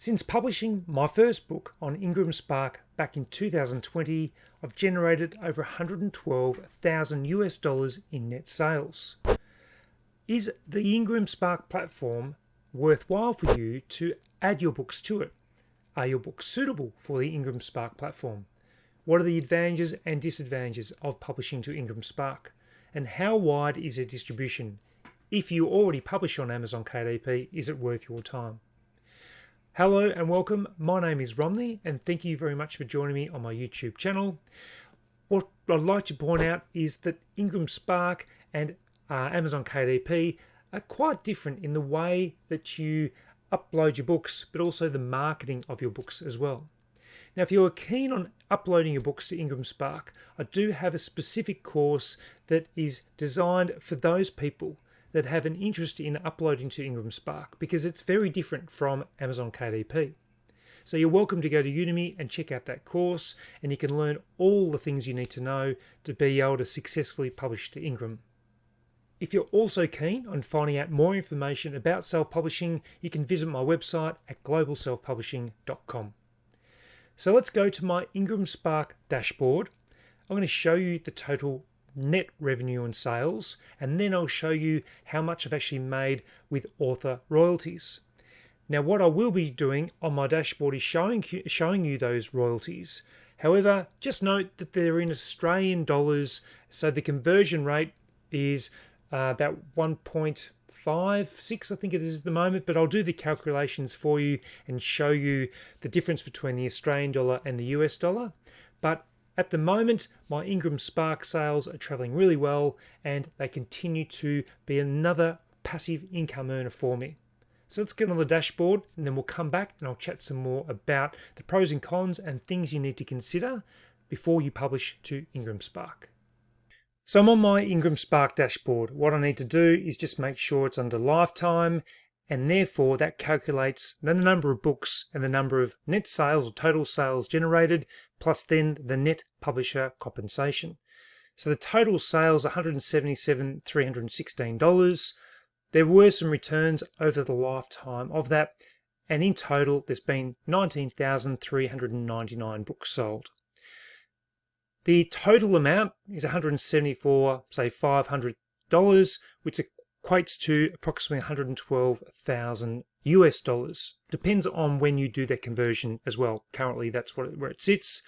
Since publishing my first book on IngramSpark back in 2020, I've generated over $112,000 in net sales. Is the IngramSpark platform worthwhile for you to add your books to it? Are your books suitable for the IngramSpark platform? What are the advantages and disadvantages of publishing to IngramSpark? And how wide is their distribution? If you already publish on Amazon KDP, is it worth your time? Hello and welcome. My name is Romney and thank you very much for joining me on my YouTube channel. What I'd like to point out is that IngramSpark and Amazon KDP are quite different in the way that you upload your books, but also the marketing of your books as well. Now, if you're keen on uploading your books to IngramSpark, I do have a specific course that is designed for those people that have an interest in uploading to IngramSpark, because it's very different from Amazon KDP. So you're welcome to go to Udemy and check out that course, and you can learn all the things you need to know to be able to successfully publish to Ingram. If you're also keen on finding out more information about self-publishing, you can visit my website at globalselfpublishing.com. So let's go to my IngramSpark dashboard. I'm going to show you the total net revenue and sales, and then I'll show you how much I've actually made with author royalties. Now, what I will be doing on my dashboard is showing you those royalties. However, just note that they're in Australian dollars, so the conversion rate is about 1.56, I think it is at the moment, but I'll do the calculations for you and show you the difference between the Australian dollar and the US dollar. But at the moment, my IngramSpark sales are traveling really well, and they continue to be another passive income earner for me. So let's get on the dashboard, and then we'll come back and I'll chat some more about the pros and cons and things you need to consider before you publish to IngramSpark. So I'm on my IngramSpark dashboard. What I need to do is just make sure it's under lifetime, and therefore that calculates the number of books and the number of net sales or total sales generated, plus then the net publisher compensation. So the total sales are $177,316. There were some returns over the lifetime of that, and in total there's been 19,399 books sold. The total amount is $174,500, which equates to approximately $112,000 US. Depends on when you do that conversion as well. Currently, that's where it sits.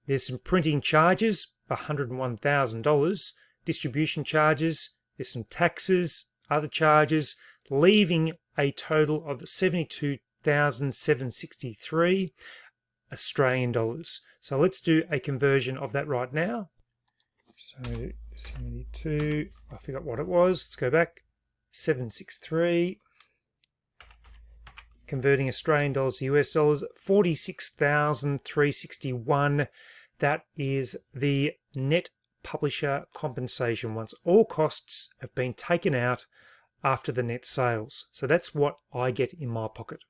There's some printing charges for $101,000, distribution charges, there's some taxes, other charges, leaving a total of $72,763 Australian dollars. So let's do a conversion of that right now. So 72, I forgot what it was. Let's go back. 763. Converting Australian dollars to US dollars, 46,361. That is the net publisher compensation once all costs have been taken out after the net sales. So that's what I get in my pocket.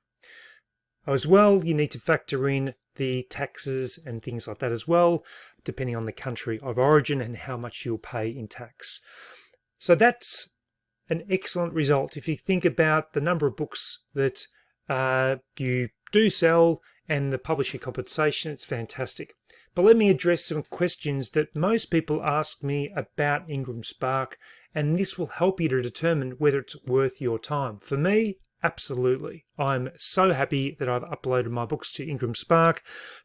As well, you need to factor in the taxes and things like that as well, depending on the country of origin and how much you'll pay in tax. So that's an excellent result. If you think about the number of books that you do sell and the publisher compensation, it's fantastic. But let me address some questions that most people ask me about IngramSpark, and this will help you to determine whether it's worth your time. For me, absolutely. I'm so happy that I've uploaded my books to IngramSpark,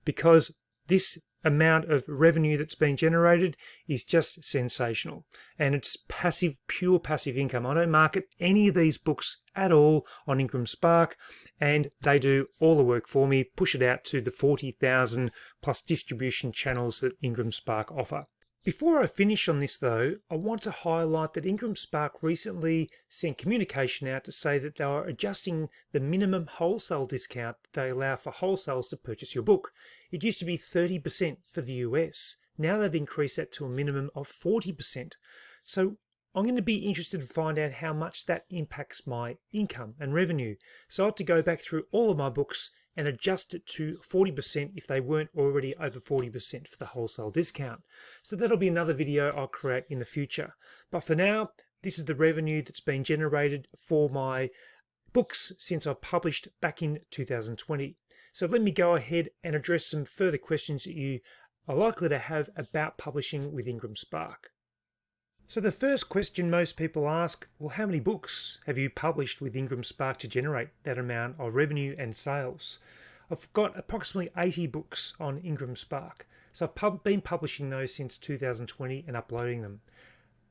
because this amount of revenue that's been generated is just sensational. And it's passive, pure passive income. I don't market any of these books at all on IngramSpark, and they do all the work for me, push it out to the 40,000 plus distribution channels that IngramSpark offer. Before I finish on this though, I want to highlight that IngramSpark recently sent communication out to say that they are adjusting the minimum wholesale discount that they allow for wholesalers to purchase your book. It used to be 30% for the US. Now they've increased that to a minimum of 40%. So I'm going to be interested to find out how much that impacts my income and revenue. So I have to go back through all of my books and adjust it to 40% if they weren't already over 40% for the wholesale discount. So that'll be another video I'll create in the future. But for now, this is the revenue that's been generated for my books since I published back in 2020. So let me go ahead and address some further questions that you are likely to have about publishing with IngramSpark. So the first question most people ask, well, how many books have you published with IngramSpark to generate that amount of revenue and sales? I've got approximately 80 books on IngramSpark. So I've been publishing those since 2020 and uploading them.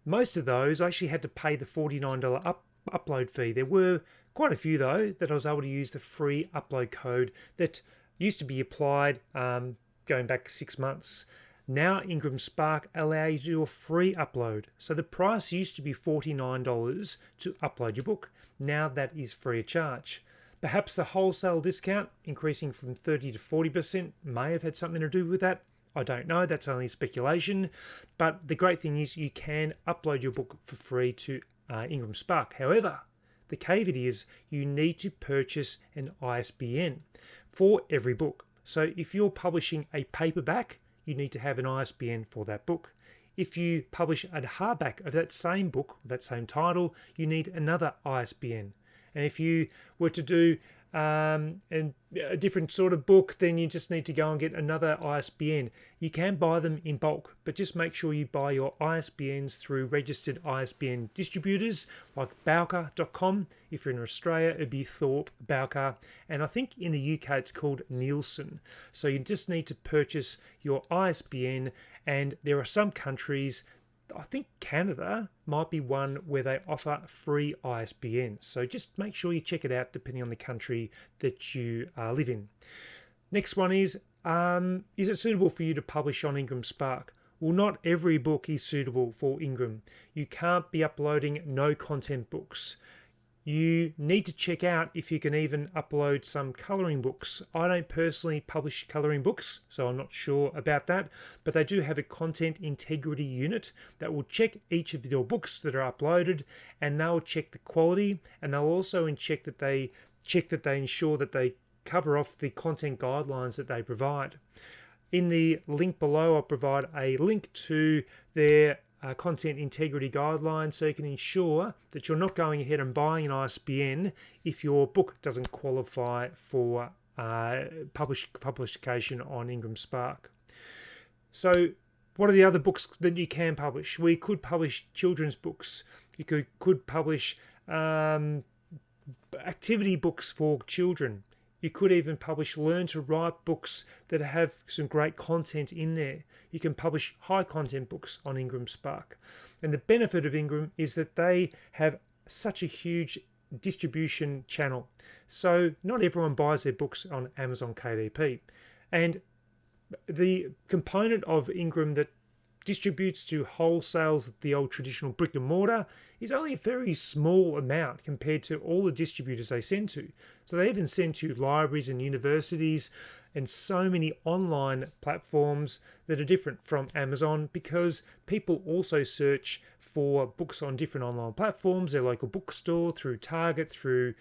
Most of those I actually had to pay the $49 upload fee. There were quite a few though that I was able to use the free upload code that used to be applied going back 6 months. Now IngramSpark allow you to do a free upload. So the price used to be $49 to upload your book. Now that is free of charge. Perhaps the wholesale discount increasing from 30 to 40% may have had something to do with that. I don't know, that's only speculation. But the great thing is you can upload your book for free to IngramSpark. However, the caveat is you need to purchase an ISBN for every book. So if you're publishing a paperback, you need to have an ISBN for that book. If you publish a hardback of that same book, that same title, you need another ISBN. And if you were to do a different sort of book, then you just need to go and get another ISBN. You can buy them in bulk, but just make sure you buy your ISBNs through registered ISBN distributors like Bowker.com. If you're in Australia, it'd be Thorpe, Bowker, and I think in the UK it's called Nielsen. So you just need to purchase your ISBN, and there are some countries, I think Canada might be one where they offer free ISBNs. So just make sure you check it out depending on the country that you live in. Next one is it suitable for you to publish on IngramSpark? Well, not every book is suitable for Ingram. You can't be uploading no content books. You need to check out if you can even upload some colouring books. I don't personally publish colouring books, so I'm not sure about that, but they do have a content integrity unit that will check each of your books that are uploaded, and they'll check the quality, and they'll also check that they ensure that they cover off the content guidelines that they provide. In the link below, I'll provide a link to their content integrity guidelines so you can ensure that you're not going ahead and buying an ISBN if your book doesn't qualify for publication on IngramSpark. So what are the other books that you can publish? We could publish children's books. You could publish activity books for children. You could even publish learn to write books that have some great content in there. You can publish high content books on IngramSpark. And the benefit of Ingram is that they have such a huge distribution channel. So not everyone buys their books on Amazon KDP. And the component of Ingram that distributes to wholesales, the old traditional brick and mortar, is only a very small amount compared to all the distributors they send to. So they even send to libraries and universities and so many online platforms that are different from Amazon, because people also search for books on different online platforms, their local bookstore, through Target, through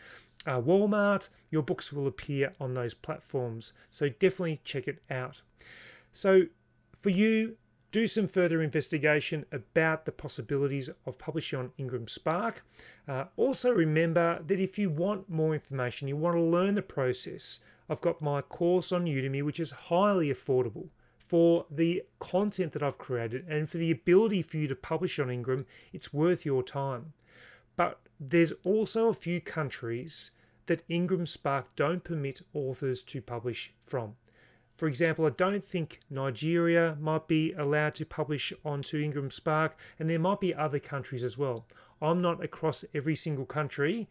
Walmart. Your books will appear on those platforms. So definitely check it out. So for you, do some further investigation about the possibilities of publishing on IngramSpark. Also remember that if you want more information, you want to learn the process, I've got my course on Udemy, which is highly affordable for the content that I've created and for the ability for you to publish on Ingram. It's worth your time. But there's also a few countries that IngramSpark don't permit authors to publish from. For example, I don't think Nigeria might be allowed to publish onto IngramSpark, and there might be other countries as well. I'm not across every single country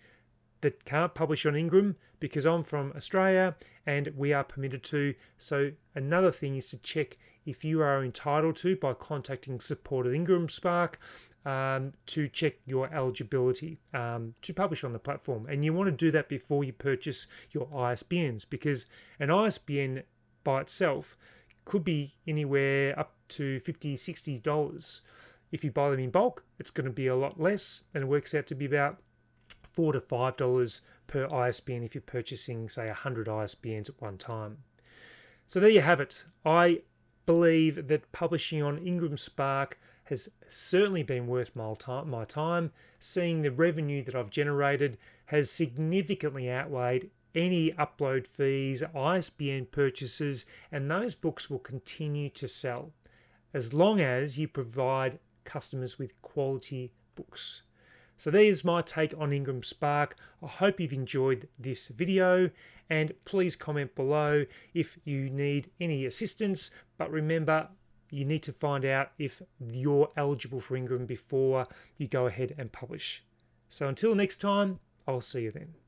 that can't publish on Ingram because I'm from Australia and we are permitted to. So another thing is to check if you are entitled to by contacting support at IngramSpark to check your eligibility to publish on the platform. And you want to do that before you purchase your ISBNs, because an ISBN by itself could be anywhere up to $50, $60. If you buy them in bulk, it's going to be a lot less, and it works out to be about $4 to $5 per ISBN if you're purchasing, say, 100 ISBNs at one time. So there you have it. I believe that publishing on IngramSpark has certainly been worth my time. Seeing the revenue that I've generated has significantly outweighed any upload fees, ISBN purchases, and those books will continue to sell as long as you provide customers with quality books. So there's my take on IngramSpark. I hope you've enjoyed this video, and please comment below if you need any assistance. But remember, you need to find out if you're eligible for Ingram before you go ahead and publish. So until next time, I'll see you then.